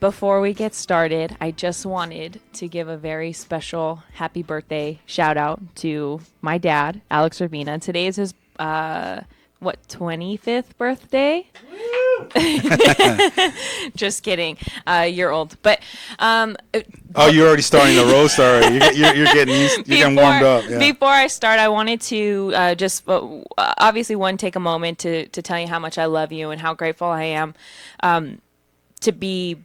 Before we get started, I just wanted to give a very special happy birthday shout out to my dad, Alex Urbina. Today is his 25th birthday? Just kidding. You're old. But oh, you're already starting the roast already. You're getting used, you're getting warmed up. Yeah. Before I start, I wanted to just obviously take a moment to tell you how much I love you and how grateful I am to be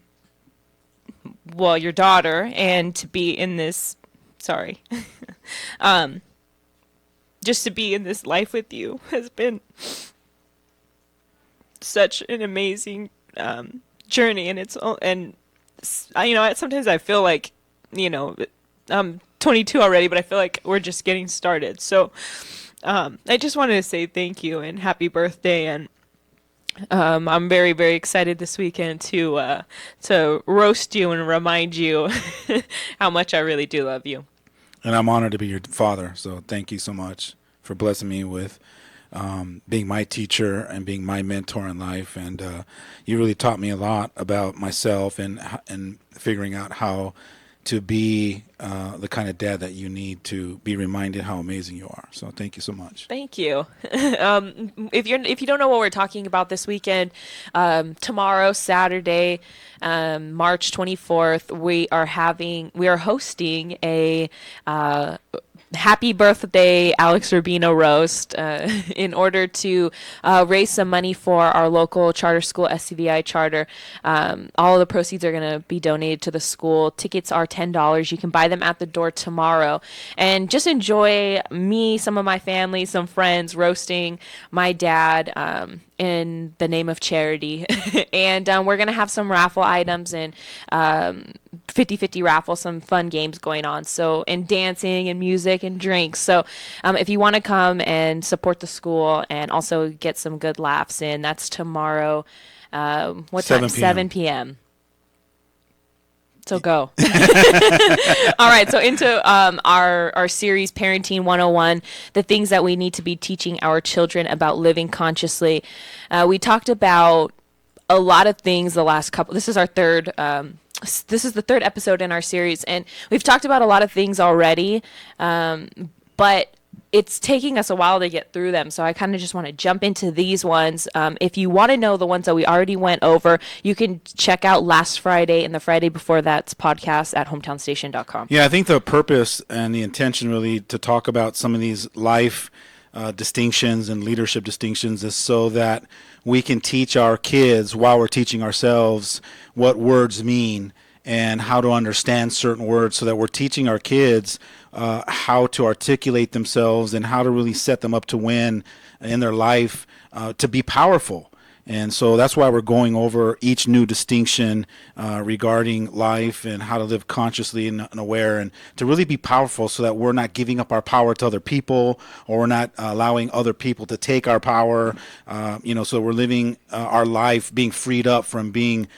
your daughter and to be in this just to be in this life with you has been such an amazing journey, and sometimes I feel like I'm 22 already, but I feel like we're just getting started. So I just wanted to say thank you and happy birthday, and I'm very, very excited this weekend to roast you and remind you how much I really do love you. And I'm honored to be your father. So thank you so much for blessing me with being my teacher and being my mentor in life. And you really taught me a lot about myself and figuring out how to be the kind of dad that you need to be reminded how amazing you are. So thank you so much. Thank you. If you don't know what we're talking about this weekend, tomorrow, Saturday, March 24th, we are hosting a happy birthday Alex Urbino roast in order to raise some money for our local charter school, SCVI charter. All of the proceeds are going to be donated to the school. Tickets are $10. You can buy them at the door tomorrow. And just enjoy me, some of my family, some friends roasting my dad in the name of charity. And we're going to have some raffle items and 50-50 raffle, some fun games going on. So, and dancing and music and drinks. So if you want to come and support the school and also get some good laughs in, that's tomorrow. What time? 7 p.m. So go. All right. So into our series, Parenting 101, the things that we need to be teaching our children about living consciously. We talked about a lot of things the last couple. This is the third episode in our series, and we've talked about a lot of things already, but it's taking us a while to get through them. So I kind of just want to jump into these ones. If you want to know the ones that we already went over, you can check out last Friday and the Friday before that's podcast at hometownstation.com. Yeah, I think the purpose and the intention really to talk about some of these life distinctions and leadership distinctions is so that we can teach our kids while we're teaching ourselves what words mean and how to understand certain words, so that we're teaching our kids how to articulate themselves and how to really set them up to win in their life, to be powerful. And so that's why we're going over each new distinction regarding life and how to live consciously and aware, and to really be powerful, so that we're not giving up our power to other people, or we're not allowing other people to take our power. So we're living our life being freed up from being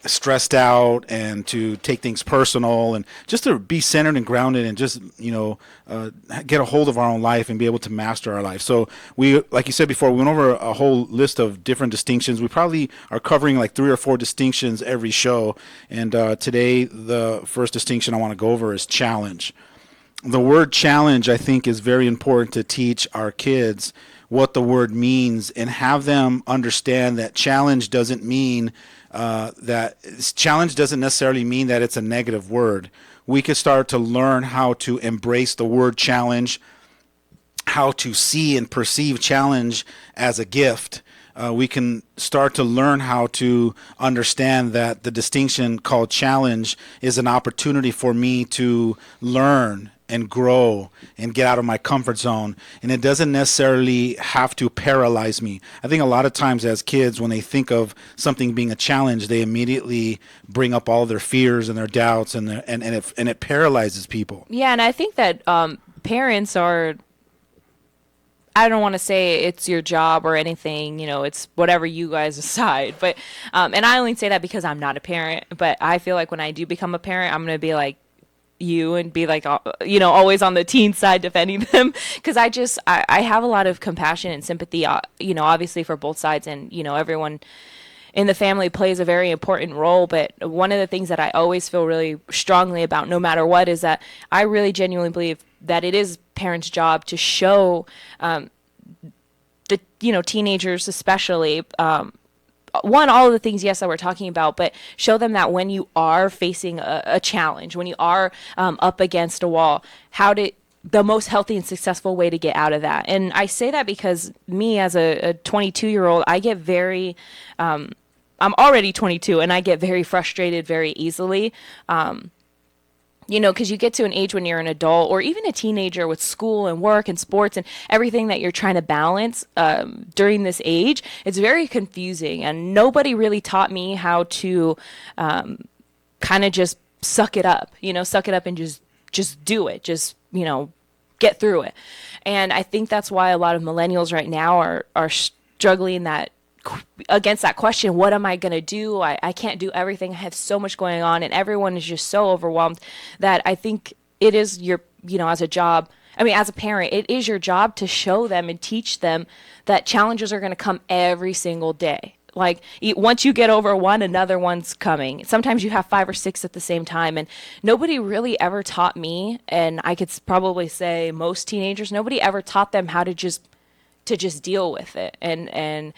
stressed out and to take things personal, and just to be centered and grounded, and just get a hold of our own life and be able to master our life. So we, like you said before, we went over a whole list of different distinctions. We probably are covering like 3 or 4 distinctions every show, and today the first distinction I want to go over is challenge. The word challenge, I think, is very important to teach our kids what the word means, and have them understand that challenge doesn't mean challenge doesn't necessarily mean that it's a negative word. We could start to learn how to embrace the word challenge, how to see and perceive challenge as a gift. We can start to learn how to understand that the distinction called challenge is an opportunity for me to learn and grow and get out of my comfort zone. And it doesn't necessarily have to paralyze me. I think a lot of times as kids, when they think of something being a challenge, they immediately bring up all their fears and their doubts, and it paralyzes people. Yeah, and I think that parents are, I don't want to say it's your job or anything, it's whatever you guys decide. But, and I only say that because I'm not a parent, but I feel like when I do become a parent, I'm going to be like you and be like, always on the teen side defending them. Because I have a lot of compassion and sympathy, obviously for both sides. And, everyone in the family plays a very important role. But one of the things that I always feel really strongly about, no matter what, is that I really genuinely believe that it is parents' job to show the teenagers especially, one, all of the things, yes, that we're talking about, but show them that when you are facing a challenge, when you are up against a wall, the most healthy and successful way to get out of that. And I say that because me as a 22-year-old, I get very, I'm already 22 and I get very frustrated very easily. Because you get to an age when you're an adult or even a teenager with school and work and sports and everything that you're trying to balance during this age, it's very confusing. And nobody really taught me how to kind of just suck it up and just do it, get through it. And I think that's why a lot of millennials right now are struggling against that question, what am I going to do? I can't do everything. I have so much going on and everyone is just so overwhelmed that I think it is as a parent, it is your job to show them and teach them that challenges are going to come every single day. Like once you get over one, another one's coming. Sometimes you have 5 or 6 at the same time. And nobody really ever taught me, and I could probably say most teenagers, nobody ever taught them how to just deal with it and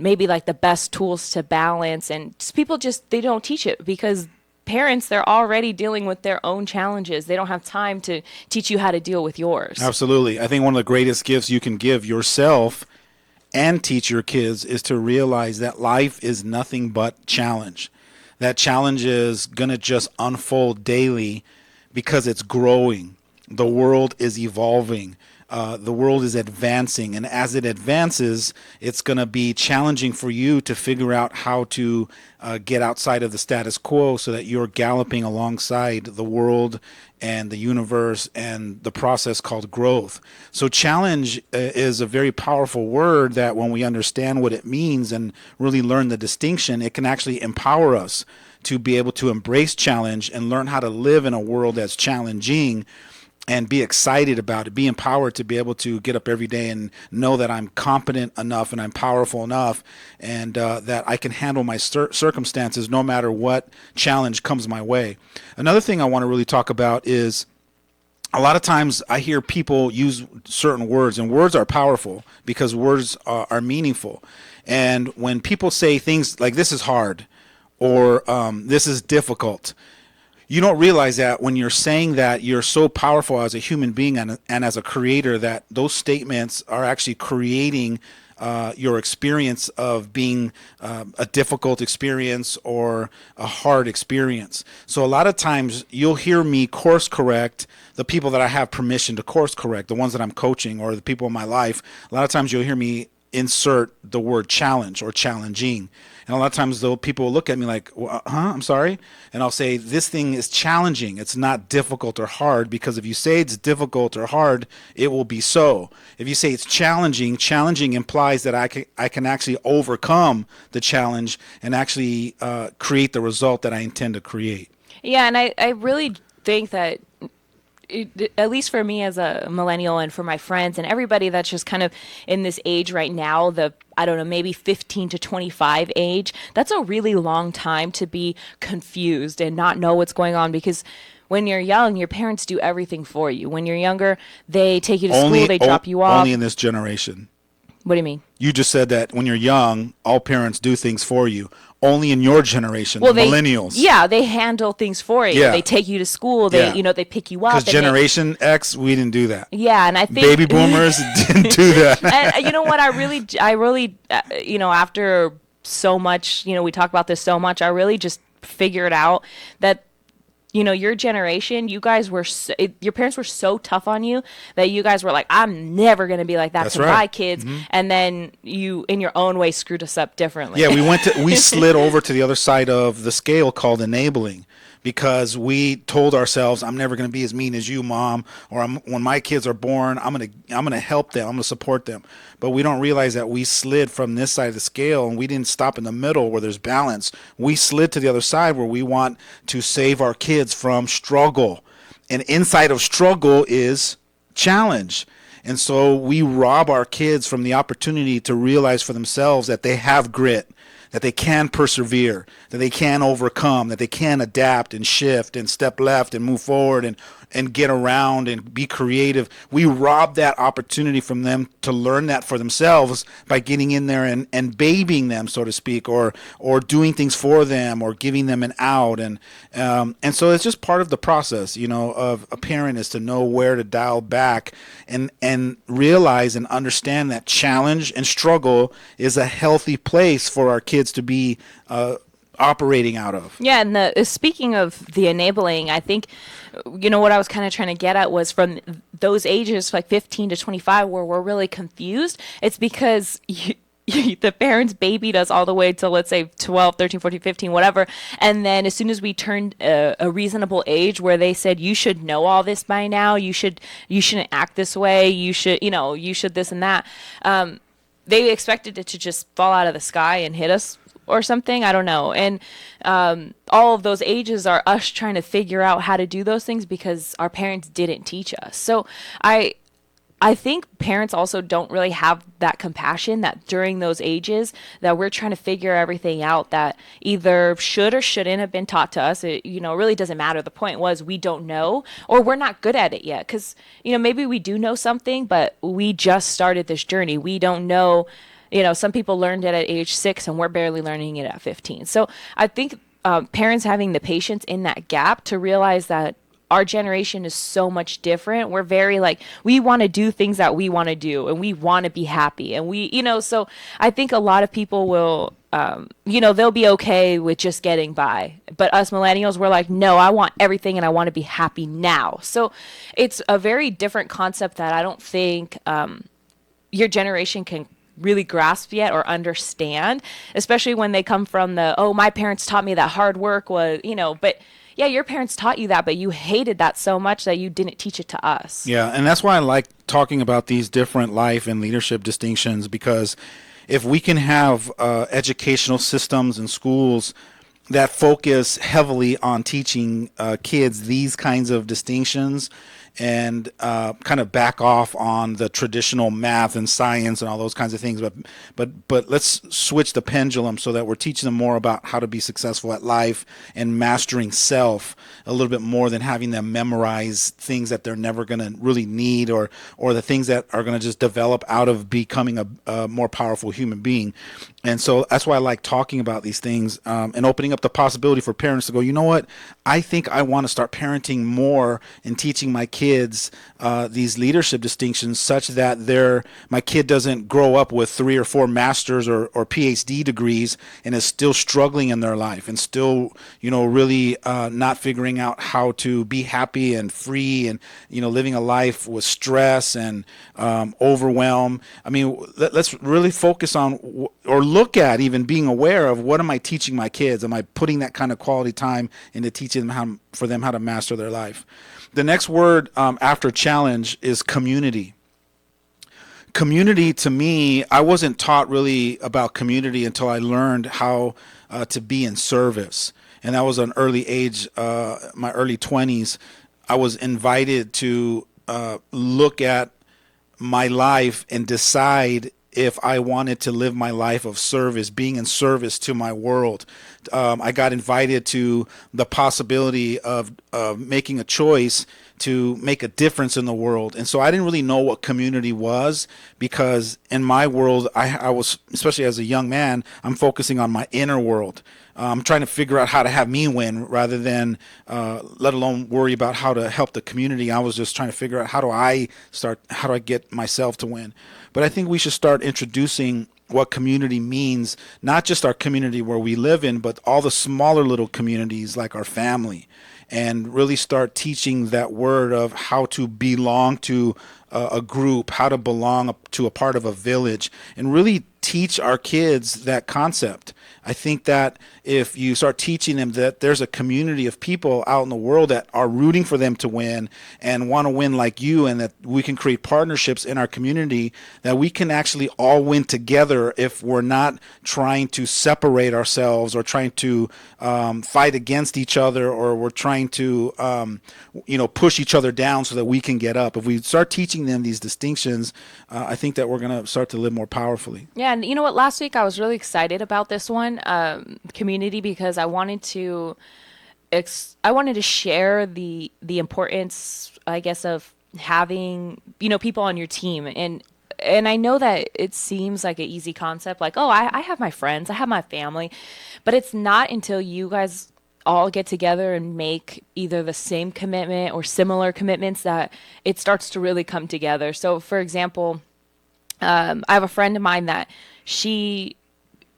maybe like the best tools to balance. And people they don't teach it because parents, they're already dealing with their own challenges. They don't have time to teach you how to deal with yours. Absolutely. I think one of the greatest gifts you can give yourself and teach your kids is to realize that life is nothing but challenge. That challenge is going to just unfold daily because it's growing. The world is evolving. The world is advancing, and as it advances, it's going to be challenging for you to figure out how to get outside of the status quo so that you're galloping alongside the world and the universe and the process called growth. So challenge is a very powerful word that when we understand what it means and really learn the distinction, it can actually empower us to be able to embrace challenge and learn how to live in a world that's challenging and be excited about it, be empowered to be able to get up every day and know that I'm competent enough and I'm powerful enough and that I can handle my circumstances no matter what challenge comes my way. Another thing I want to really talk about is a lot of times I hear people use certain words, and words are powerful because words are meaningful. And when people say things like this is hard or this is difficult, you don't realize that when you're saying that, you're so powerful as a human being and as a creator that those statements are actually creating your experience of being a difficult experience or a hard experience. So a lot of times you'll hear me course correct the people that I have permission to course correct, the ones that I'm coaching or the people in my life. A lot of times you'll hear me insert the word challenge or challenging. And a lot of times though, people will look at me like, I'm sorry. And I'll say, this thing is challenging. It's not difficult or hard, because if you say it's difficult or hard, it will be so. If you say it's challenging, challenging implies that I can actually overcome the challenge and actually create the result that I intend to create. Yeah, and I really think that at least for me as a millennial and for my friends and everybody that's just kind of in this age right now, I don't know, maybe 15 to 25 age, that's a really long time to be confused and not know what's going on, because when you're young, your parents do everything for you. When you're younger, they take you to school, they drop you off. Only in this generation. What do you mean? You just said that when you're young, all parents do things for you. Only in your generation, the millennials. Yeah, they handle things for you. Yeah. They take you to school. They, they pick you up. Because Generation X, we didn't do that. Yeah, and I think baby boomers didn't do that. And you know what? I really, after so much, we talk about this so much, I really just figured out that your generation, you guys were, your parents were so tough on you that you guys were like, I'm never going to be like that to my kids. Mm-hmm. And then you, in your own way, screwed us up differently. Yeah, we slid over to the other side of the scale called enabling, because we told ourselves, I'm never going to be as mean as you, Mom, or when my kids are born, I'm going to help them, I'm going to support them. But we don't realize that we slid from this side of the scale, and we didn't stop in the middle where there's balance. We slid to the other side where we want to save our kids from struggle. And inside of struggle is challenge. And so we rob our kids from the opportunity to realize for themselves that they have grit, that they can persevere, that they can overcome, that they can adapt and shift and step left and move forward and get around and be creative. We rob that opportunity from them to learn that for themselves by getting in there and babying them, so to speak, or doing things for them or giving them an out. And so it's just part of the process, of a parent, is to know where to dial back and realize and understand that challenge and struggle is a healthy place for our kids to be operating out of. Yeah, and speaking of the enabling, I think, what I was kind of trying to get at was from those ages, like 15 to 25, where we're really confused. It's because the parents babied us all the way to, let's say, 12, 13, 14, 15, whatever. And then as soon as we turned a reasonable age where they said, you should know all this by now, you shouldn't act this way, you should this and that. They expected it to just fall out of the sky and hit us or something. I don't know. And all of those ages are us trying to figure out how to do those things because our parents didn't teach us. So I think parents also don't really have that compassion that during those ages that we're trying to figure everything out that either should or shouldn't have been taught to us. It really doesn't matter. The point was we don't know, or we're not good at it yet. Because, maybe we do know something, but we just started this journey. We don't know. Some people learned it at age 6 and we're barely learning it at 15. So I think parents having the patience in that gap to realize that our generation is so much different. We're very we want to do things that we want to do and we want to be happy. And so I think a lot of people will, they'll be okay with just getting by. But us millennials, we're like, no, I want everything and I want to be happy now. So it's a very different concept that I don't think your generation can really grasp yet or understand, especially when they come from my parents taught me that hard work was, but yeah, your parents taught you that, but you hated that so much that you didn't teach it to us. Yeah, and that's why I like talking about these different life and leadership distinctions, because if we can have educational systems and schools that focus heavily on teaching kids these kinds of distinctions and kind of back off on the traditional math and science and all those kinds of things, but let's switch the pendulum so that we're teaching them more about how to be successful at life and mastering self a little bit more than having them memorize things that they're never going to really need, or the things that are going to just develop out of becoming a more powerful human being. And so that's why I like talking about these things and opening up the possibility for parents to go, you know what, I think I want to start parenting more and teaching my kids these leadership distinctions such that my kid doesn't grow up with 3 or 4 masters or PhD degrees and is still struggling in their life and still, really not figuring out how to be happy and free and, living a life with stress and overwhelm. I mean, let's really focus on or look at even being aware of what am I teaching my kids? Am I putting that kind of quality time into teaching them how to master their life? The next word after challenge is community. Community, to me, I wasn't taught really about community until I learned how to be in service. And that was an early age, my early 20s. I was invited to look at my life and decide if I wanted to live my life of service, being in service to my world. I got invited to the possibility of making a choice to make a difference in the world. And so I didn't really know what community was, because in my world, I was, especially as a young man, I'm focusing on my inner world. I'm trying to figure out how to have me win rather than let alone worry about how to help the community. I was just trying to figure out how do I get myself to win. But I think we should start introducing what community means, not just our community where we live in, but all the smaller little communities like our family, and really start teaching that word of how to belong to a group, how to belong to a part of a village, and really teach our kids that concept. I think that if you start teaching them that there's a community of people out in the world that are rooting for them to win and want to win like you, and that we can create partnerships in our community, that we can actually all win together if we're not trying to separate ourselves or trying to fight against each other, or we're trying to push each other down so that we can get up. If we start teaching them these distinctions, I think that we're going to start to live more powerfully. Yeah, and you know what? Last week I was really excited about this one on community because I wanted to share the importance, I guess, of having, people on your team. And I know that it seems like an easy concept, like, oh, I have my friends, I have my family, but it's not until you guys all get together and make either the same commitment or similar commitments that it starts to really come together. So, for example, I have a friend of mine that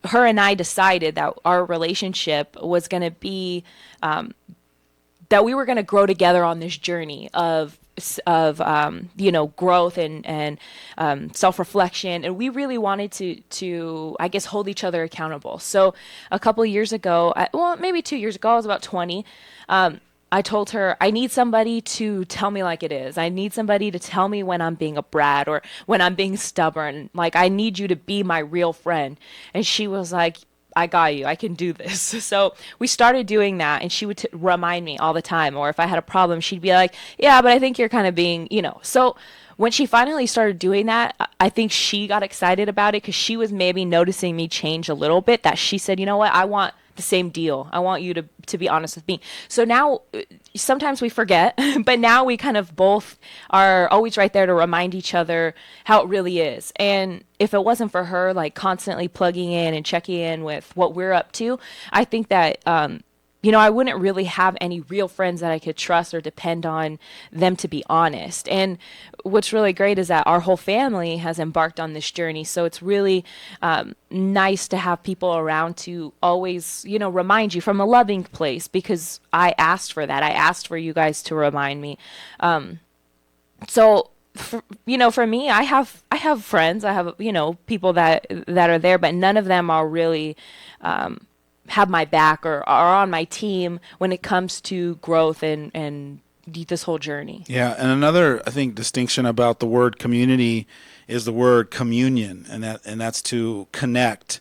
her and I decided that our relationship was going to be that we were going to grow together on this journey of growth and self-reflection, and we really wanted to I guess hold each other accountable. So a couple of years ago, maybe 2 years ago, I was about 20. I told her, I need somebody to tell me like it is. I need somebody to tell me when I'm being a brat or when I'm being stubborn. Like, I need you to be my real friend. And she was like, I got you. I can do this. So we started doing that, and she would remind me all the time. Or if I had a problem, she'd be like, yeah, but I think you're kind of being, So when she finally started doing that, I think she got excited about it because she was maybe noticing me change a little bit, that she said, you know what, I want the same deal. I want you to be honest with me. So now sometimes we forget, but now we kind of both are always right there to remind each other how it really is. And if it wasn't for her, like, constantly plugging in and checking in with what we're up to, I think that, I wouldn't really have any real friends that I could trust or depend on them to be honest. And what's really great is that our whole family has embarked on this journey. So it's really nice to have people around to always, remind you from a loving place, because I asked for that. I asked for you guys to remind me. So for me, I have friends. I have, people that are there, but none of them are really have my back or are on my team when it comes to growth and this whole journey. Yeah, and another, I think, distinction about the word community is the word communion, and that's to connect.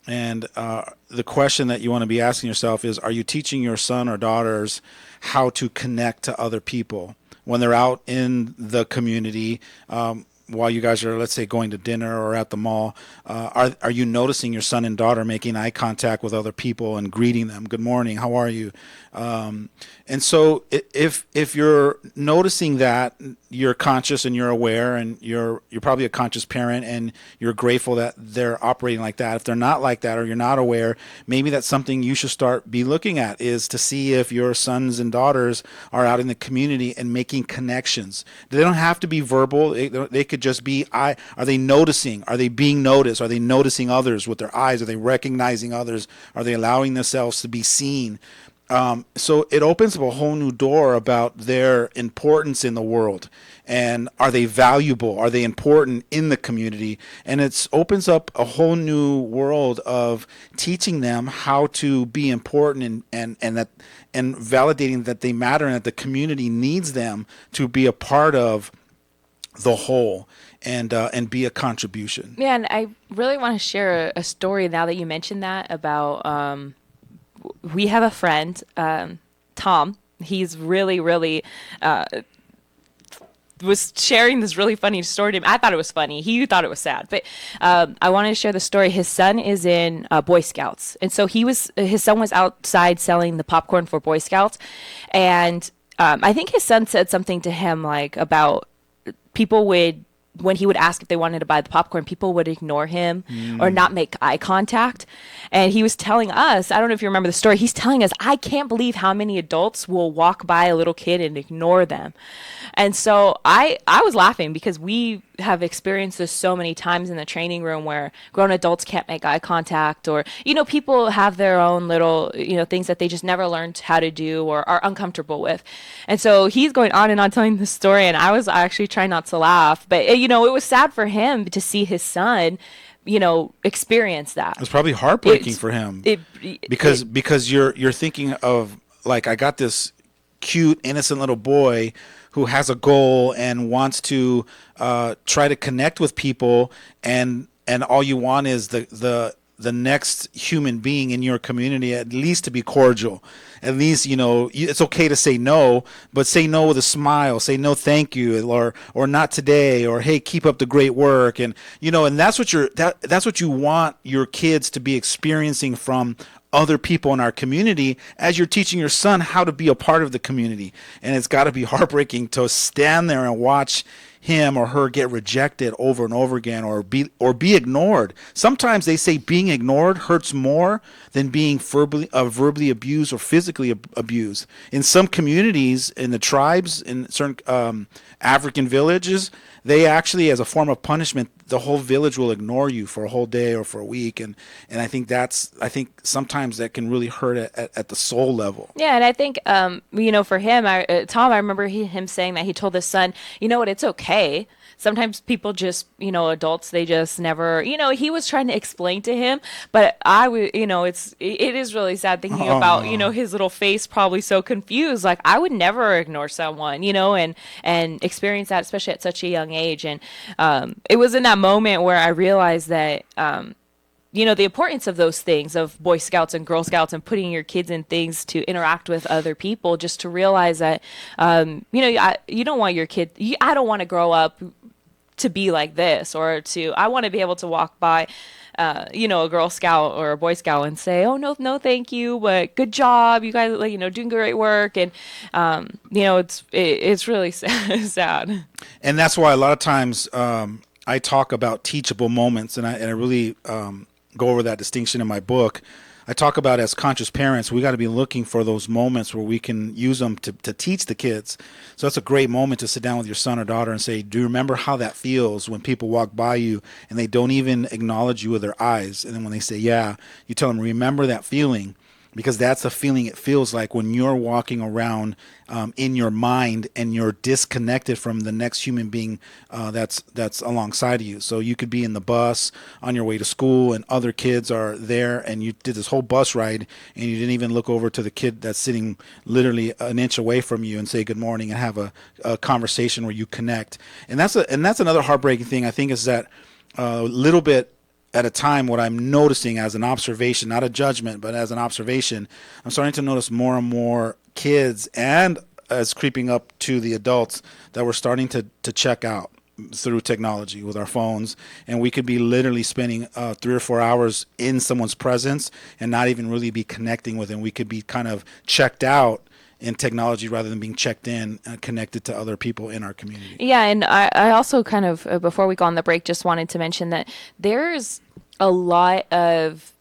And the question that you want to be asking yourself is, are you teaching your son or daughters how to connect to other people when they're out in the community? While you guys are, let's say, going to dinner or at the mall, are you noticing your son and daughter making eye contact with other people and greeting them? Good morning, how are you? And so if you're noticing that, you're conscious and you're aware, and you're probably a conscious parent, and you're grateful that they're operating like that. If they're not like that, or you're not aware, maybe that's something you should start be looking at, is to see if your sons and daughters are out in the community and making connections. They don't have to be verbal. They could just be, are they noticing? Are they being noticed? Are they noticing others with their eyes? Are they recognizing others? Are they allowing themselves to be seen? So it opens up a whole new door about their importance in the world. And are they valuable? Are they important in the community? And it opens up a whole new world of teaching them how to be important, and validating that they matter, and that the community needs them to be a part of the whole, and be a contribution. Yeah, and I really want to share a story now that you mentioned that about we have a friend, Tom. He's really, really was sharing this really funny story to me. I thought it was funny. He thought it was sad. But I wanted to share the story. His son is in Boy Scouts. And so his son was outside selling the popcorn for Boy Scouts. And I think his son said something to him like about people would, when he would ask if they wanted to buy the popcorn, people would ignore him or not make eye contact. And he was telling us, I don't know if you remember the story, he's telling us, I can't believe how many adults will walk by a little kid and ignore them. And so I was laughing because we have experienced this so many times in the training room where grown adults can't make eye contact, or, people have their own little, things that they just never learned how to do or are uncomfortable with. And so he's going on and on telling this story, and I was actually trying not to laugh, but it was sad for him to see his son experience that. It was probably heartbreaking for him, because you're thinking of, like, I got this cute, innocent little boy who has a goal and wants to try to connect with people, and all you want is the the next human being in your community, at least to be cordial. At least, it's okay to say no, but say no with a smile. Say no, thank you, or not today, or hey, keep up the great work. And and that's what you want your kids to be experiencing from other people in our community as you're teaching your son how to be a part of the community. And it's got to be heartbreaking to stand there and watch him or her get rejected over and over again, or be ignored. Sometimes they say being ignored hurts more than being verbally abused or physically abused. In some communities, in the tribes, in certain African villages, they actually, as a form of punishment, the whole village will ignore you for a whole day or for a week, and I think sometimes that can really hurt at the soul level. Yeah, and I think for him, Tom, I remember him saying that he told his son, you know what, it's okay. Sometimes people just, adults, they just never, he was trying to explain to him, but I would, it is really sad thinking about, his little face probably so confused. Like, I would never ignore someone, and experience that, especially at such a young age. And it was in that moment where I realized that, the importance of those things, of Boy Scouts and Girl Scouts, and putting your kids in things to interact with other people, just to realize that, you don't want your kid, I don't want to grow up to be like this, or I want to be able to walk by, a Girl Scout or a Boy Scout and say, oh, no, thank you, but good job. You guys, doing great work. And, it's really sad. And that's why a lot of times I talk about teachable moments, and I really go over that distinction in my book. I talk about, as conscious parents, we got to be looking for those moments where we can use them to teach the kids. So that's a great moment to sit down with your son or daughter and say, do you remember how that feels when people walk by you and they don't even acknowledge you with their eyes? And then when they say, yeah, you tell them, remember that feeling, because that's the feeling it feels like when you're walking around in your mind and you're disconnected from the next human being that's alongside of you. So you could be in the bus on your way to school and other kids are there, and you did this whole bus ride and you didn't even look over to the kid that's sitting literally an inch away from you and say good morning and have a conversation where you connect. And that's another heartbreaking thing, I think, is that a little bit at a time, what I'm noticing as an observation, not a judgment, but as an observation, I'm starting to notice more and more kids, and as creeping up to the adults, that we're starting to check out through technology with our phones. And we could be literally spending 3 or 4 hours in someone's presence and not even really be connecting with them. We could be kind of checked out in technology rather than being checked in and connected to other people in our community. Yeah, and I also kind of, before we go on the break, just wanted to mention that there's a lot of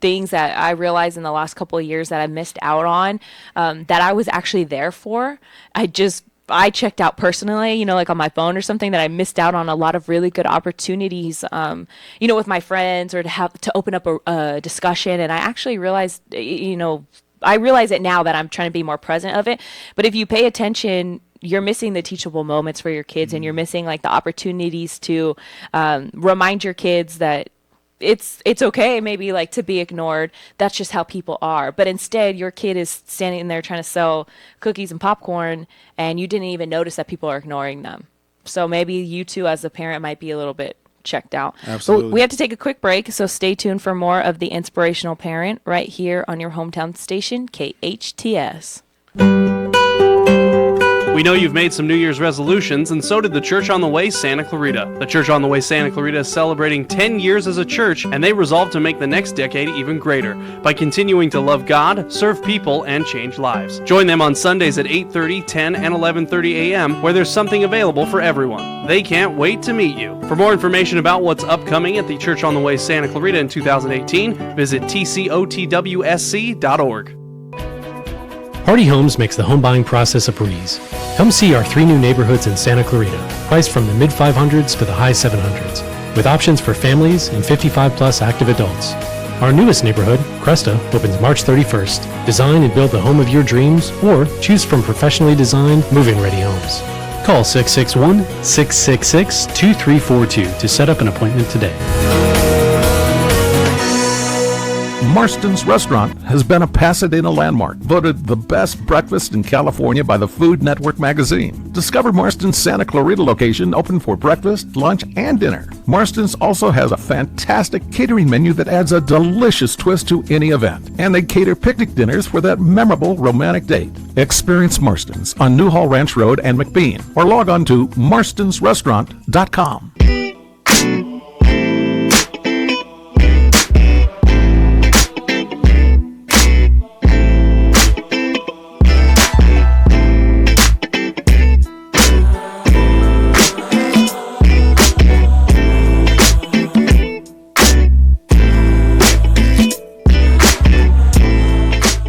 things that I realized in the last couple of years that I missed out on, that I was actually there for. I checked out personally, like on my phone or something, that I missed out on a lot of really good opportunities, with my friends, or to open up a discussion. And I actually realized, I realize it now that I'm trying to be more present of it. But if you pay attention, you're missing the teachable moments for your kids, and you're missing the opportunities to remind your kids that it's okay maybe to be ignored. That's just how people are. But instead, your kid is standing there trying to sell cookies and popcorn, and you didn't even notice that people are ignoring them. So maybe you too, as a parent, might be a little bit checked out. Absolutely. But we have to take a quick break, so stay tuned for more of the Inspirational Parent right here on your hometown station, KHTS. We know you've made some New Year's resolutions, and so did the Church on the Way Santa Clarita. The Church on the Way Santa Clarita is celebrating 10 years as a church, and they resolve to make the next decade even greater by continuing to love God, serve people, and change lives. Join them on Sundays at 8:30, 10, and 11:30 a.m., where there's something available for everyone. They can't wait to meet you. For more information about what's upcoming at the Church on the Way Santa Clarita in 2018, visit tcotwsc.org. Hardy Homes makes the home buying process a breeze. Come see our 3 new neighborhoods in Santa Clarita, priced from the mid-500s to the high 700s, with options for families and 55-plus active adults. Our newest neighborhood, Cresta, opens March 31st. Design and build the home of your dreams, or choose from professionally designed, move-in-ready homes. Call 661-666-2342 to set up an appointment today. Marston's Restaurant has been a Pasadena landmark, voted the best breakfast in California by the Food Network magazine. Discover Marston's Santa Clarita location, open for breakfast, lunch, and dinner. Marston's also has a fantastic catering menu that adds a delicious twist to any event. And they cater picnic dinners for that memorable romantic date. Experience Marston's on Newhall Ranch Road and McBean, or log on to marstonsrestaurant.com.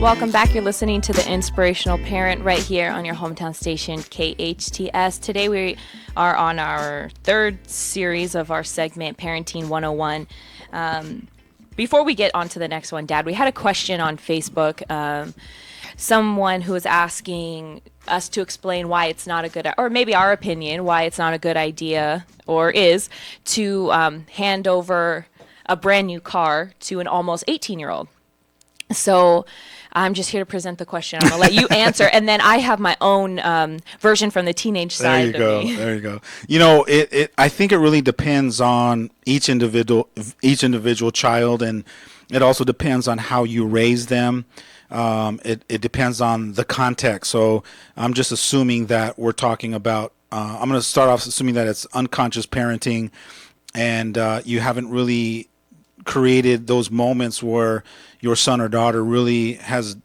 Welcome back. You're listening to the Inspirational Parent right here on your hometown station, KHTS. Today we are on our third series of our segment, Parenting 101. Before we get on to the next one, Dad, we had a question on Facebook. Someone who was asking us to explain why it's not a good, or maybe our opinion, why it's not a good idea, or is, to hand over a brand new car to an almost 18-year-old. So I'm just here to present the question. I'm going to let you answer, and then I have my own version from the teenage side of me. There you go. You know, I think it really depends on each individual child, and it also depends on how you raise them. It depends on the context. So I'm just assuming that we're talking about, I'm going to start off assuming that it's unconscious parenting, and you haven't really created those moments where your son or daughter really has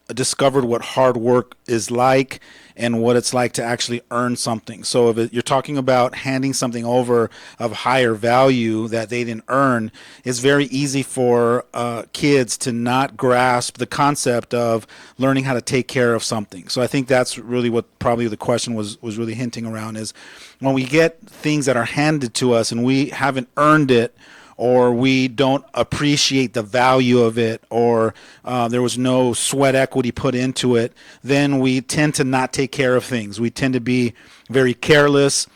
discovered what hard work is like and what it's like to actually earn something. So if you're talking about handing something over of higher value that they didn't earn, it's very easy for kids to not grasp the concept of learning how to take care of something. So I think that's really what probably the question was really hinting around, is when we get things that are handed to us and we haven't earned it, or we don't appreciate the value of it, or there was no sweat equity put into it, then we tend to not take care of things. We tend to be very careless,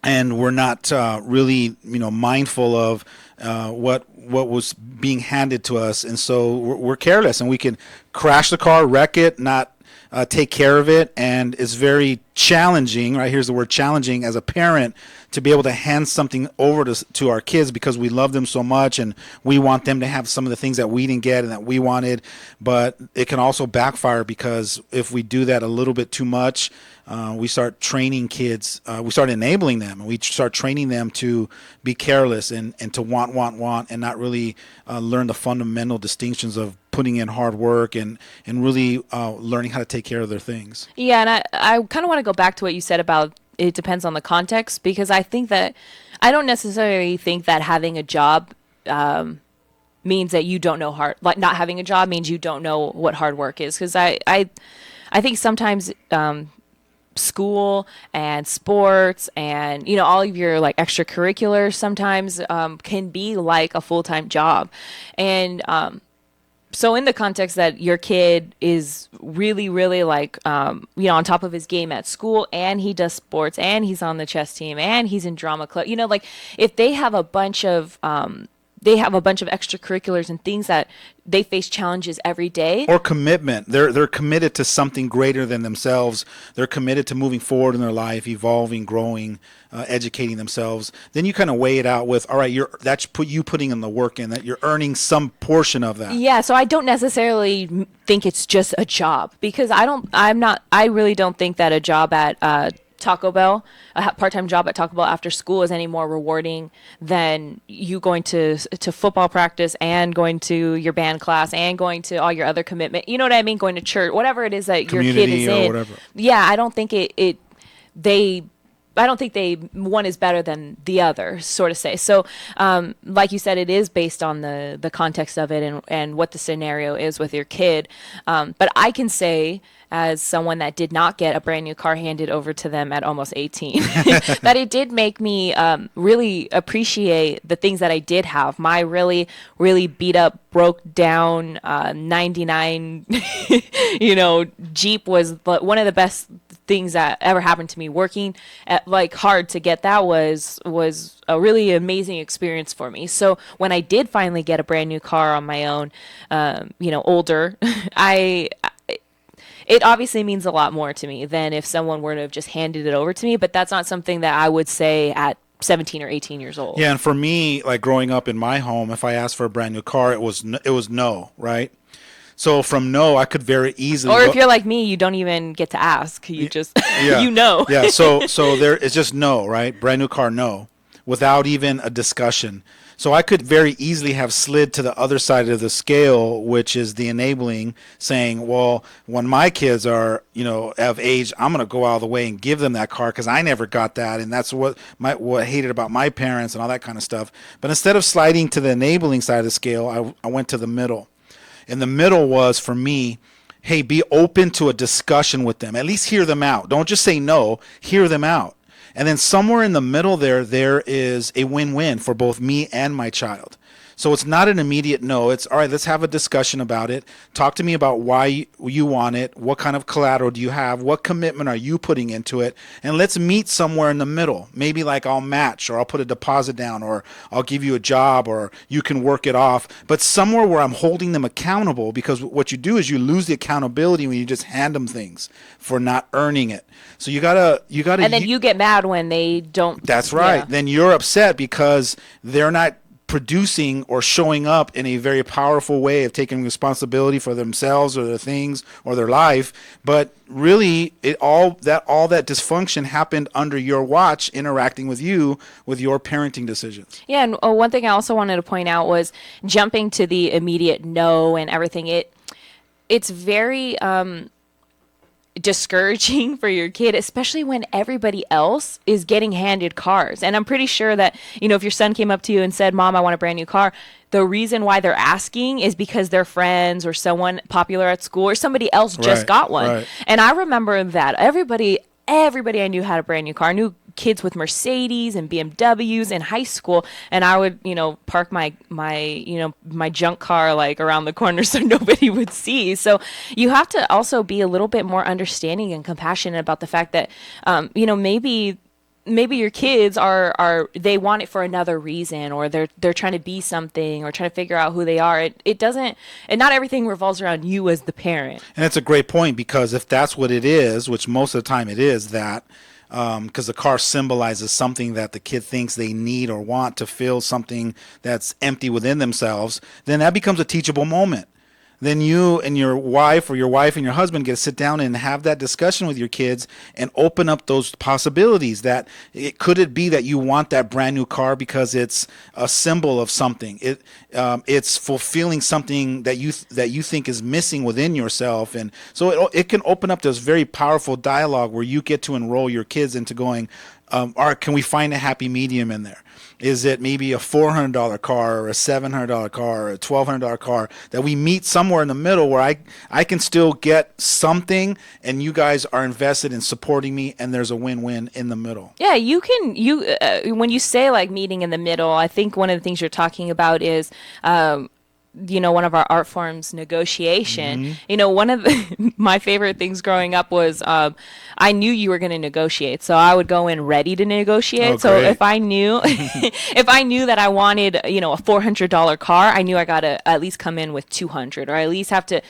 and we're not really, mindful of what was being handed to us, and so we're careless, and we can crash the car, wreck it, not take care of it, and it's very challenging, right? Here's the word challenging, as a parent, to be able to hand something over to our kids because we love them so much and we want them to have some of the things that we didn't get and that we wanted. But it can also backfire, because if we do that a little bit too much, we start training kids, we start enabling them, and we start training them to be careless and to want, and not really learn the fundamental distinctions of putting in hard work and really learning how to take care of their things. Yeah, and I kind of want to go back to what you said about it depends on the context, because I don't necessarily think that having a job means that you don't know like not having a job means you don't know what hard work is, because I think sometimes school and sports and all of your like extracurriculars sometimes can be like a full-time job. And so in the context that your kid is really, really like, on top of his game at school, and he does sports, and he's on the chess team, and he's in drama club, like if they have a bunch of extracurriculars and things that they face challenges every day. Or commitment. They're committed to something greater than themselves. They're committed to moving forward in their life, evolving, growing, educating themselves. Then you kind of weigh it out with, all right, that's you putting in the work in, that you're earning some portion of that. Yeah, so I don't necessarily think it's just a job, because I really don't think that a job at Taco Bell, a part-time job at Taco Bell after school, is any more rewarding than you going to football practice and going to your band class and going to all your other commitment. You know what I mean? Going to church, whatever it is that Community your kid is in. Whatever. Yeah, I don't think I don't think one is better than the other, sort of say. So, like you said, it is based on the context of it and what the scenario is with your kid. But I can say, as someone that did not get a brand new car handed over to them at almost 18, that it did make me really appreciate the things that I did have. My really, really beat up, broke down 99, Jeep was one of the best things that ever happened to me. Working like hard to get that was a really amazing experience for me. So when I did finally get a brand new car on my own, older, it obviously means a lot more to me than if someone were to have just handed it over to me. But that's not something that I would say at 17 or 18 years old. Yeah, and for me, like growing up in my home, if I asked for a brand new car, it was no, right? So from no, I could very easily. Or if you're like me, you don't even get to ask. You just, yeah. Yeah. So there it's just no, right? Brand new car, no, without even a discussion. So I could very easily have slid to the other side of the scale, which is the enabling, saying, well, when my kids are, of age, I'm going to go out of the way and give them that car because I never got that. And that's what I hated about my parents and all that kind of stuff. But instead of sliding to the enabling side of the scale, I went to the middle. And the middle was, for me, hey, be open to a discussion with them. At least hear them out. Don't just say no, hear them out. And then somewhere in the middle there is a win-win for both me and my child. So it's not an immediate no. It's, all right, let's have a discussion about it. Talk to me about why you want it. What kind of collateral do you have? What commitment are you putting into it? And let's meet somewhere in the middle. Maybe like I'll match, or I'll put a deposit down, or I'll give you a job, or you can work it off. But somewhere where I'm holding them accountable, because what you do is you lose the accountability when you just hand them things for not earning it. So you gotta. And then you get mad when they don't. That's right. Yeah. Then you're upset because they're not producing or showing up in a very powerful way of taking responsibility for themselves or their things or their life. But really, all that dysfunction happened under your watch, interacting with you with your parenting decisions. Yeah, and one thing I also wanted to point out was jumping to the immediate no and everything. It's very discouraging for your kid, especially when everybody else is getting handed cars. And I'm pretty sure that, if your son came up to you and said, Mom, I want a brand new car, the reason why they're asking is because their friends or someone popular at school or somebody else just got one. Right. And I remember that everybody I knew had a brand new car. I knew kids with Mercedes and BMWs in high school, and I would, park my junk car like around the corner so nobody would see. So you have to also be a little bit more understanding and compassionate about the fact that, maybe your kids they want it for another reason, or they're trying to be something or trying to figure out who they are. It doesn't, and not everything revolves around you as the parent. And it's a great point, because if that's what it is, which most of the time it is, that because the car symbolizes something that the kid thinks they need or want to fill something that's empty within themselves, then that becomes a teachable moment. Then you and your wife, or your wife and your husband, get to sit down and have that discussion with your kids and open up those possibilities. That could it be that you want that brand new car because it's a symbol of something? It's fulfilling something that you think is missing within yourself, and so it can open up this very powerful dialogue where you get to enroll your kids into going, all right, can we find a happy medium in there? Is it maybe a $400 car or a $700 car or a $1,200 car, that we meet somewhere in the middle where I can still get something and you guys are invested in supporting me, and there's a win-win in the middle? Yeah, when you say like meeting in the middle, I think one of the things you're talking about is one of our art forms, negotiation. Mm-hmm. One of my favorite things growing up was I knew you were going to negotiate, so I would go in ready to negotiate. So if I knew that I wanted, a $400 car, I knew I got to at least come in with $200, or at least have to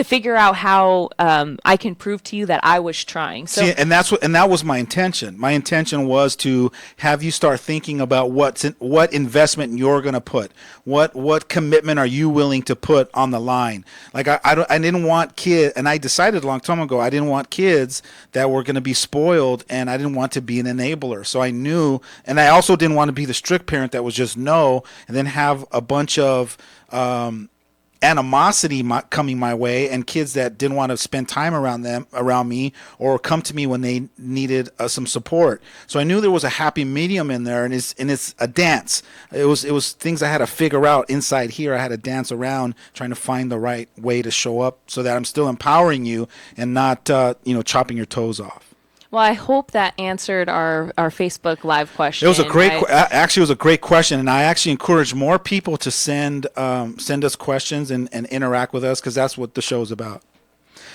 figure out how I can prove to you that I was trying. So, see, and that was my intention. My intention was to have you start thinking about what investment you're going to put, what commitment are you willing to put on the line. Like I didn't want kids, and I decided a long time ago, I didn't want kids that were going to be spoiled, and I didn't want to be an enabler. So I knew, and I also didn't want to be the strict parent that was just no, and then have a bunch of animosity coming my way, and kids that didn't want to spend time around me, or come to me when they needed some support. So I knew there was a happy medium in there, and it's a dance. It was things I had to figure out inside here. I had to dance around trying to find the right way to show up so that I'm still empowering you and not chopping your toes off. Well, I hope that answered our Facebook Live question. It was actually it was a great question, and I actually encourage more people to send us questions and interact with us, because that's what the show is about.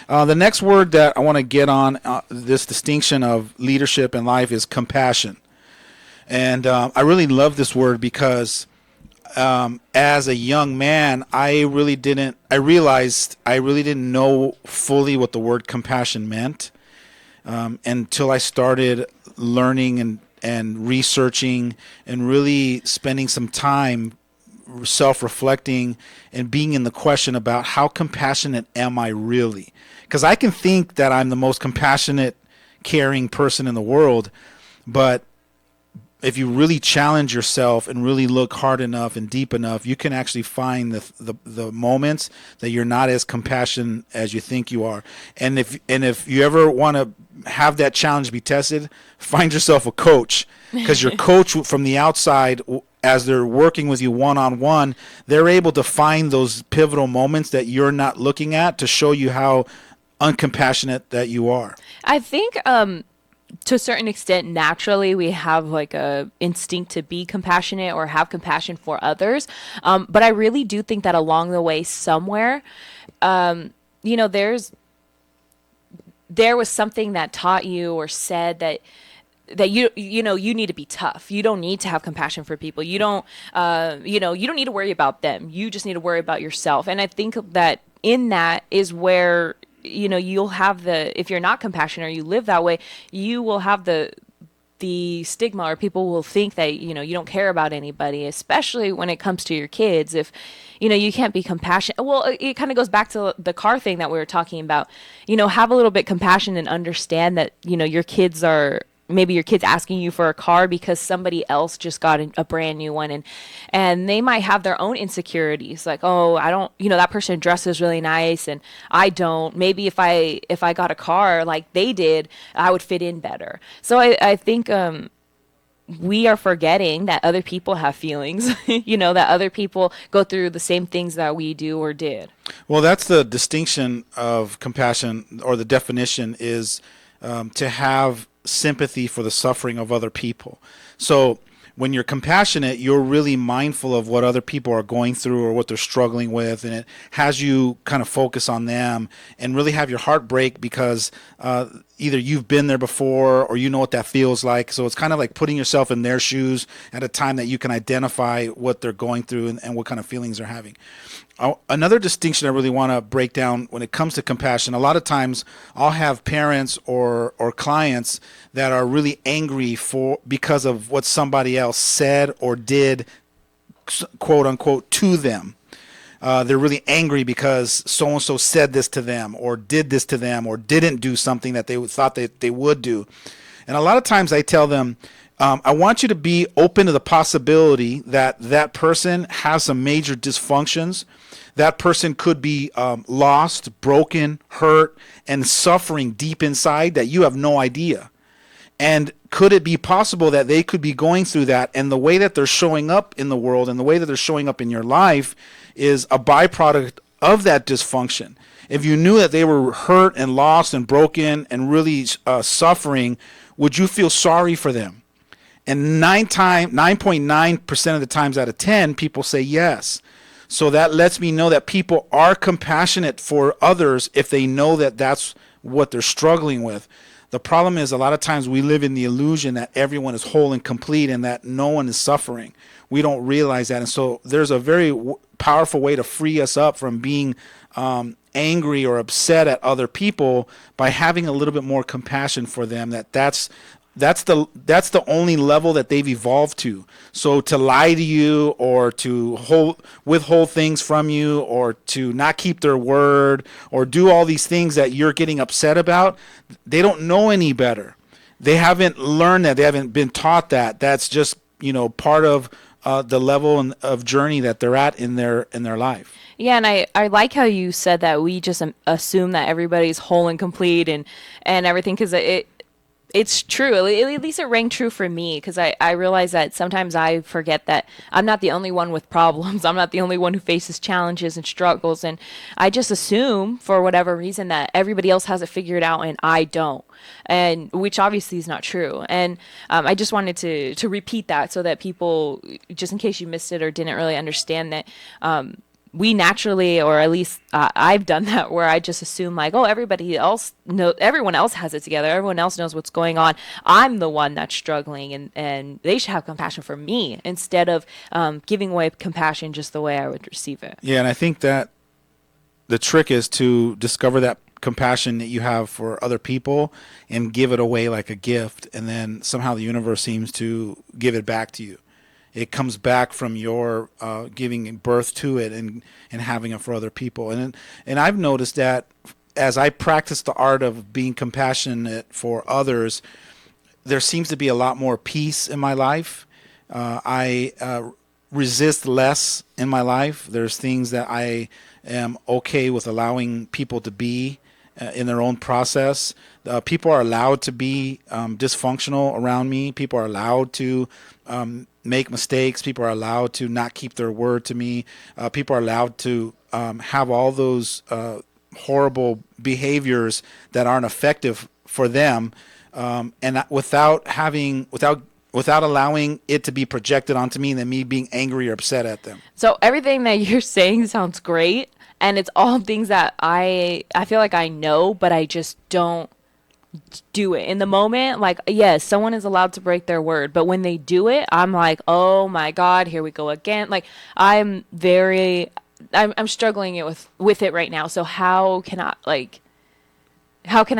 The next word that I want to get on this distinction of leadership and life is compassion. And I really love this word because as a young man, I realized I really didn't know fully what the word compassion meant until I started learning and researching and really spending some time self-reflecting and being in the question about how compassionate am I really? Because I can think that I'm the most compassionate, caring person in the world, but if you really challenge yourself and really look hard enough and deep enough, you can actually find the moments that you're not as compassionate as you think you are. And if you ever want to have that challenge be tested, find yourself a coach, because your coach from the outside, as they're working with you one-on-one, they're able to find those pivotal moments that you're not looking at to show you how uncompassionate that you are. I think to a certain extent, naturally, we have like a instinct to be compassionate or have compassion for others. But I really do think that along the way somewhere, there was something that taught you or said that you need to be tough. You don't need to have compassion for people. You don't need to worry about them. You just need to worry about yourself. And I think that in that is where you'll have if you're not compassionate or you live that way, you will have the stigma, or people will think that you don't care about anybody, especially when it comes to your kids. If you can't be compassionate, well, it kind of goes back to the car thing that we were talking about. Have a little bit compassion and understand that your kids are, maybe your kid's asking you for a car because somebody else just got a brand new one, and they might have their own insecurities, like, oh, I don't, that person dresses really nice and I don't. Maybe if I got a car like they did, I would fit in better. So I think we are forgetting that other people have feelings, that other people go through the same things that we do or did. Well, that's the distinction of compassion, or the definition is to have sympathy for the suffering of other people. So when you're compassionate, you're really mindful of what other people are going through or what they're struggling with, and it has you kind of focus on them and really have your heart break because either you've been there before or you know what that feels like. So it's kind of like putting yourself in their shoes at a time that you can identify what they're going through and what kind of feelings they're having. Another distinction I really want to break down when it comes to compassion, a lot of times I'll have parents or clients that are really angry because of what somebody else said or did, quote unquote, to them. They're really angry because so-and-so said this to them or did this to them or didn't do something that they thought that they would do. And a lot of times I tell them, I want you to be open to the possibility that that person has some major dysfunctions. That person could be lost, broken, hurt, and suffering deep inside that you have no idea. And could it be possible that they could be going through that, and the way that they're showing up in the world and the way that they're showing up in your life is a byproduct of that dysfunction? If you knew that they were hurt and lost and broken and really suffering, would you feel sorry for them? And 9.9% of the times out of 10, people say yes. So that lets me know that people are compassionate for others if they know that that's what they're struggling with. The problem is a lot of times we live in the illusion that everyone is whole and complete and that no one is suffering. We don't realize that. And so there's a very powerful way to free us up from being angry or upset at other people by having a little bit more compassion for them. That's the only level that they've evolved to. So to lie to you or to withhold things from you or to not keep their word or do all these things that you're getting upset about, they don't know any better. They haven't learned that. They haven't been taught that. That's just, part of the level of journey that they're at in their life. Yeah, and I like how you said that we just assume that everybody's whole and complete and everything, because it's true. At least it rang true for me, because I realize that sometimes I forget that I'm not the only one with problems. I'm not the only one who faces challenges and struggles. And I just assume, for whatever reason, that everybody else has it figured out and I don't. And which obviously is not true. And I just wanted to repeat that so that people, just in case you missed it or didn't really understand that, we naturally, or at least I've done that, where I just assume like, oh, everyone else has it together. Everyone else knows what's going on. I'm the one that's struggling, and they should have compassion for me instead of giving away compassion just the way I would receive it. Yeah, and I think that the trick is to discover that compassion that you have for other people and give it away like a gift, and then somehow the universe seems to give it back to you. It comes back from your giving birth to it and having it for other people. And I've noticed that as I practice the art of being compassionate for others, there seems to be a lot more peace in my life. I resist less in my life. There's things that I am okay with allowing people to be in their own process. People are allowed to be dysfunctional around me. People are allowed to make mistakes. People are allowed to not keep their word to me. People are allowed to have all those horrible behaviors that aren't effective for them, and without allowing it to be projected onto me and then me being angry or upset at them. So everything that you're saying sounds great, and it's all things that I feel like I know, but I just don't do it in the moment. Like, yes, someone is allowed to break their word, but when they do it, I'm like, oh my God, here we go again. Like, I'm struggling with it right now. So how can I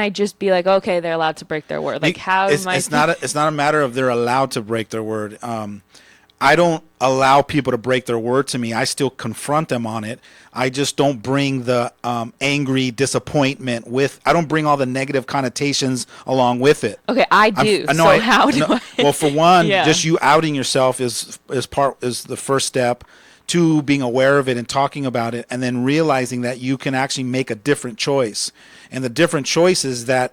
just be like, okay, they're allowed to break their word? Like, it's not a matter of they're allowed to break their word. I don't allow people to break their word to me. I still confront them on it. I just don't bring the angry disappointment I don't bring all the negative connotations along with it. Okay, I do. How do I? Well, for one, Yeah. just you outing yourself is the first step. 2, being aware of it and talking about it, and then realizing that you can actually make a different choice. And the different choice is that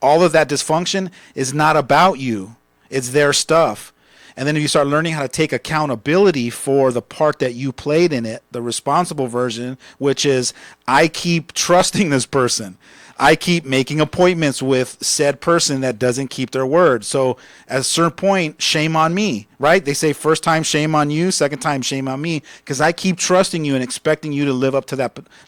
all of that dysfunction is not about you. It's their stuff. And then if you start learning how to take accountability for the part that you played in it, the responsible version, which is, I keep trusting this person. I keep making appointments with said person that doesn't keep their word. So at a certain point, shame on me, right? They say first time, shame on you. Second time, shame on me. Because I keep trusting you and expecting you to live up to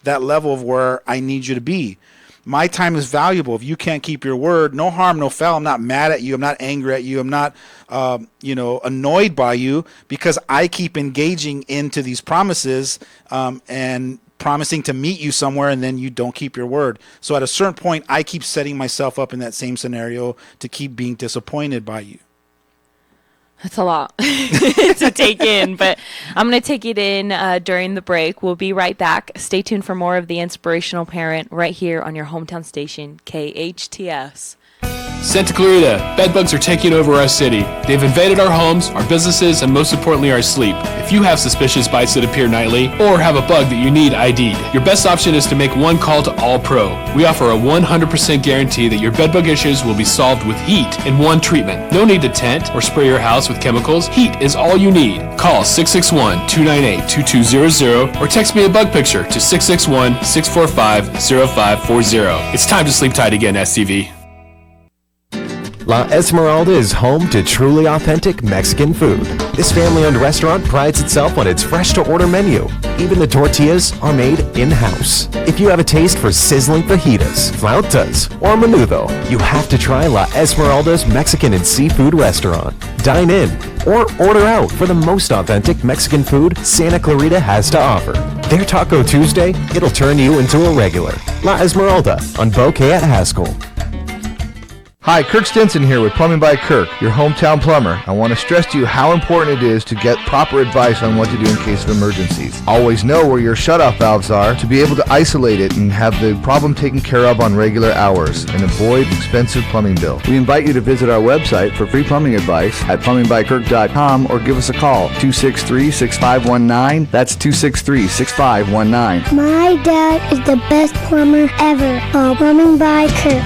that level of where I need you to be. My time is valuable. If you can't keep your word, no harm, no foul. I'm not mad at you. I'm not angry at you. I'm not, annoyed by you, because I keep engaging into these promises and promising to meet you somewhere, and then you don't keep your word. So at a certain point, I keep setting myself up in that same scenario to keep being disappointed by you. That's a lot to take in, but I'm going to take it in during the break. We'll be right back. Stay tuned for more of the Inspirational Parent right here on your hometown station, KHTS. Santa Clarita, bedbugs are taking over our city. They've invaded our homes, our businesses, and most importantly, our sleep. If you have suspicious bites that appear nightly, or have a bug that you need ID'd, your best option is to make one call to All Pro. We offer a 100% guarantee that your bedbug issues will be solved with heat in one treatment. No need to tent or spray your house with chemicals. Heat is all you need. Call 661-298-2200 or text me a bug picture to 661-645-0540. It's time to sleep tight again, STV. La Esmeralda is home to truly authentic Mexican food. This family-owned restaurant prides itself on its fresh-to-order menu. Even the tortillas are made in-house. If you have a taste for sizzling fajitas, flautas, or menudo, you have to try La Esmeralda's Mexican and Seafood Restaurant. Dine in or order out for the most authentic Mexican food Santa Clarita has to offer. Their Taco Tuesday, it'll turn you into a regular. La Esmeralda on Bouquet at Haskell. Hi, Kirk Stinson here with Plumbing by Kirk, your hometown plumber. I want to stress to you how important it is to get proper advice on what to do in case of emergencies. Always know where your shutoff valves are to be able to isolate it and have the problem taken care of on regular hours and avoid expensive plumbing bill. We invite you to visit our website for free plumbing advice at plumbingbykirk.com or give us a call, 263-6519. That's 263-6519. My dad is the best plumber ever. Call Plumbing by Kirk.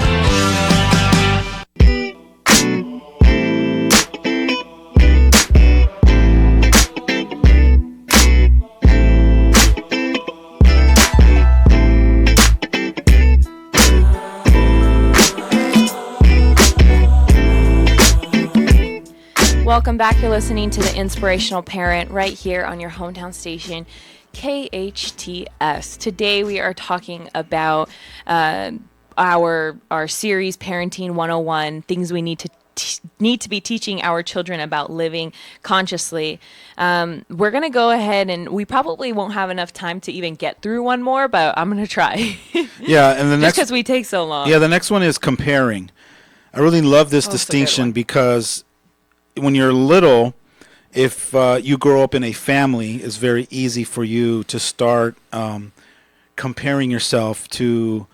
Welcome back. You're listening to the Inspirational Parent right here on your hometown station, KHTS. Today we are talking about our series Parenting 101, things we need to be teaching our children about living consciously. We're going to go ahead, and we probably won't have enough time to even get through one more, but I'm going to try. Yeah, and the just because we take so long. Yeah, the next one is comparing. I really love this distinction because when you're little, if you grow up in a family, it's very easy for you to start comparing yourself to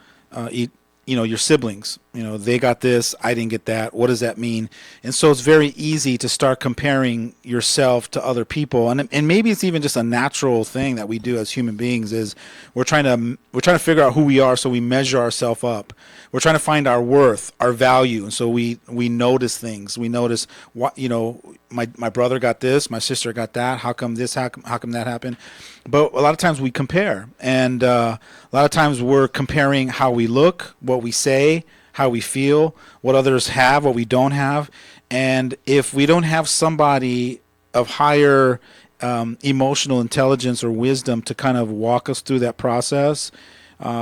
your siblings. They got this, I didn't get that. What does that mean? And so it's very easy to start comparing yourself to other people. And maybe it's even just a natural thing that we do as human beings is we're trying to figure out who we are, so we measure ourselves up. We're trying to find our worth, our value. And so we notice things. We notice what, my brother got this, my sister got that. How come this? How come that happened? But a lot of times we compare, and a lot of times we're comparing how we look, what we say, how we feel, what others have, what we don't have. And if we don't have somebody of higher emotional intelligence or wisdom to kind of walk us through that process,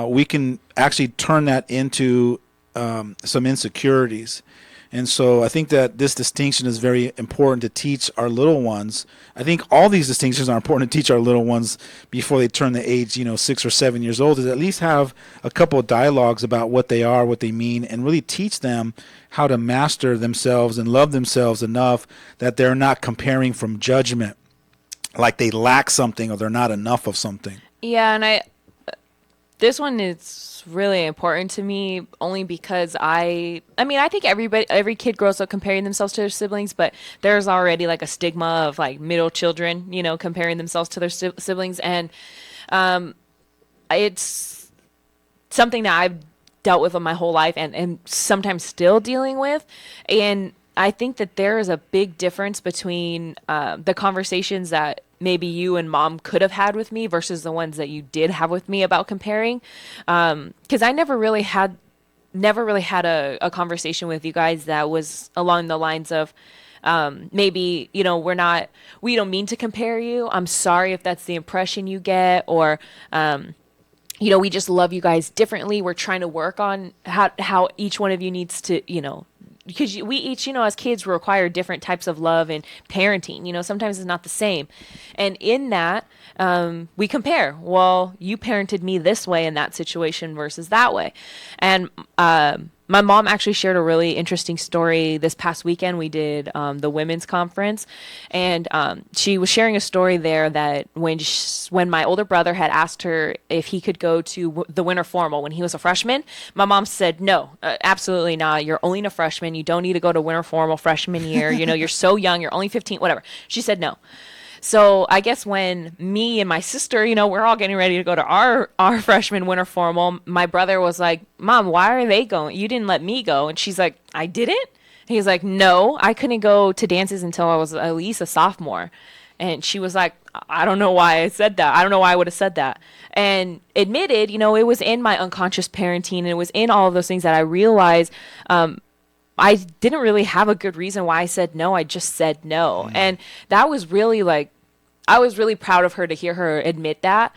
we can actually turn that into some insecurities. And so I think that this distinction is very important to teach our little ones. I think all these distinctions are important to teach our little ones before they turn the age, 6 or 7 years old, is at least have a couple of dialogues about what they are, what they mean, and really teach them how to master themselves and love themselves enough that they're not comparing from judgment, like they lack something or they're not enough of something. Yeah, and this one is really important to me only because I think every kid grows up comparing themselves to their siblings, but there's already like a stigma of like middle children, comparing themselves to their siblings. And it's something that I've dealt with my whole life and sometimes still dealing with. And I think that there is a big difference between the conversations that maybe you and mom could have had with me versus the ones that you did have with me about comparing. Because I never really had a conversation with you guys that was along the lines of maybe, we don't mean to compare you. I'm sorry if that's the impression you get, or, we just love you guys differently. We're trying to work on how each one of you needs to, because we each, as kids require different types of love and parenting, sometimes it's not the same. And in that, we compare. Well, you parented me this way in that situation versus that way. And my mom actually shared a really interesting story this past weekend. We did the women's conference, and she was sharing a story there that when my older brother had asked her if he could go to the winter formal when he was a freshman, my mom said, no, absolutely not. You're only a freshman. You don't need to go to winter formal freshman year. You're so young. You're only 15, whatever. She said no. So I guess when me and my sister, we're all getting ready to go to our freshman winter formal, my brother was like, Mom, why are they going? You didn't let me go. And she's like, I didn't? He's like, no, I couldn't go to dances until I was at least a sophomore. And she was like, I don't know why I said that. I don't know why I would have said that. And admitted, it was in my unconscious parenting, and it was in all of those things that I realized I didn't really have a good reason why I said no. I just said no. Mm. And that was really I was really proud of her to hear her admit that.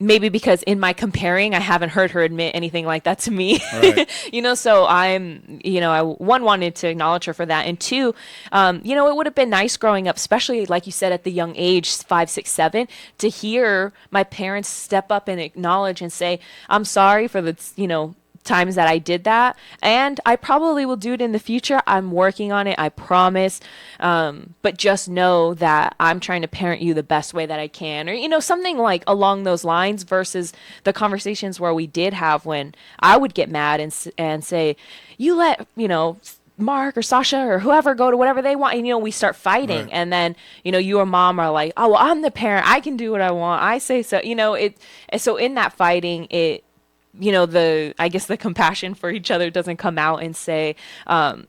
Maybe because in my comparing, I haven't heard her admit anything like that to me. Right. So I'm, I wanted to acknowledge her for that. And two, it would have been nice growing up, especially like you said, at the young age, 5, 6, 7, to hear my parents step up and acknowledge and say, I'm sorry for the, times that I did that, and I probably will do it in the future. I'm working on it, I promise. But just know that I'm trying to parent you the best way that I can, or something like along those lines, versus the conversations where we did have when I would get mad and say, you let Mark or Sasha or whoever go to whatever they want, and we start fighting. Right. And then you or mom are like, oh well, I'm the parent, I can do what I want, I say so. And so in that fighting, I guess the compassion for each other doesn't come out and say, I'm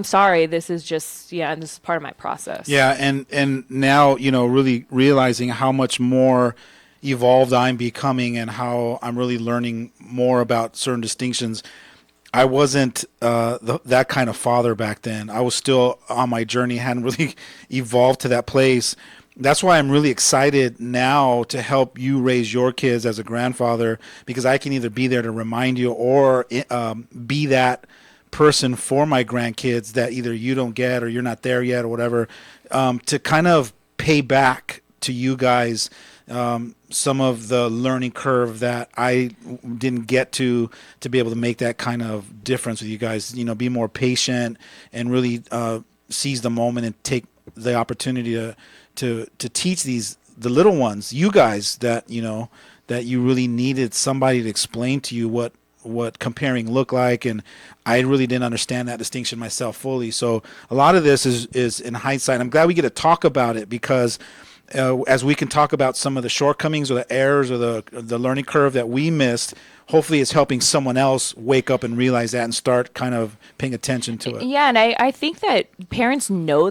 sorry, this is just, and this is part of my process. Yeah. And now, really realizing how much more evolved I'm becoming and how I'm really learning more about certain distinctions. I wasn't that kind of father back then. I was still on my journey, hadn't really evolved to that place. that's why I'm really excited now to help you raise your kids as a grandfather, because I can either be there to remind you or be that person for my grandkids that either you don't get or you're not there yet or whatever, to kind of pay back to you guys some of the learning curve that I didn't get to be able to make that kind of difference with you guys. You know, be more patient and really seize the moment and take the opportunity to teach the little ones, you guys, that you really needed somebody to explain to you what comparing looked like, and I really didn't understand that distinction myself fully. So a lot of this is in hindsight. I'm glad we get to talk about it, because as we can talk about some of the shortcomings or the errors or the learning curve that we missed, hopefully it's helping someone else wake up and realize that and start kind of paying attention to it. Yeah, and I think that parents know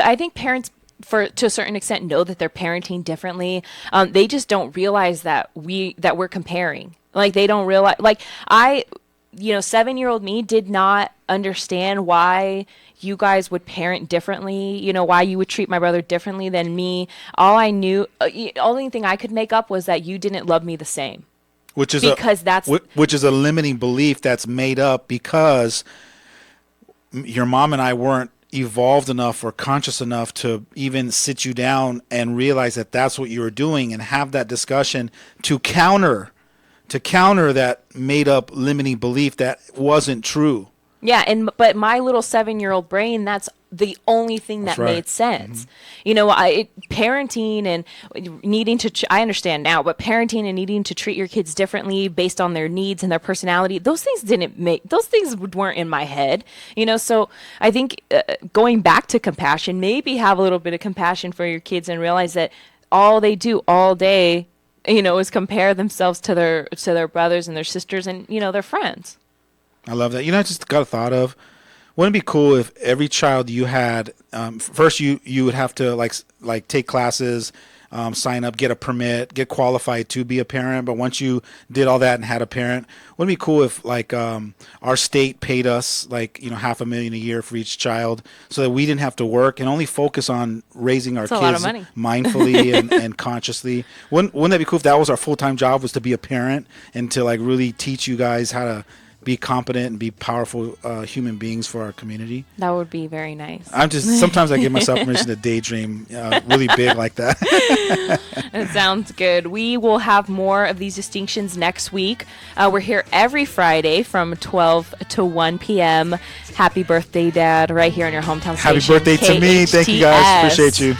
I think parents, to a certain extent, know that they're parenting differently. They just don't realize that we're comparing. Like, they don't realize, like, 7-year-old me did not understand why you guys would parent differently, why you would treat my brother differently than me. All I knew, only thing I could make up was that you didn't love me the same. Which is a limiting belief that's made up because your mom and I weren't evolved enough or conscious enough to even sit you down and realize that that's what you were doing and have that discussion to counter that made up limiting belief that wasn't true. Yeah, but my little 7-year-old brain, that's the only thing that made sense. Mm-hmm. Parenting and needing to, I understand now, but parenting and needing to treat your kids differently based on their needs and their personality, those things weren't in my head. So I think going back to compassion, maybe have a little bit of compassion for your kids and realize that all they do all day, is compare themselves to their brothers and their sisters and, their friends. I love that. I just got a thought of, wouldn't it be cool if every child you had, first you would have to like take classes, sign up, get a permit, get qualified to be a parent. But once you did all that and had a parent, wouldn't it be cool if our state paid us $500,000 a year for each child, so that we didn't have to work and only focus on raising our kids mindfully and consciously. Wouldn't that be cool if that was our full-time job, was to be a parent and to really teach you guys how to be competent and be powerful human beings for our community? That would be very nice. Sometimes I give myself permission to daydream really big like that. It sounds good. We will have more of these distinctions next week. We're here every Friday from 12 to 1 p.m. Happy birthday, Dad, right here on your hometown station. Happy birthday to me. Thank you, guys. Appreciate you.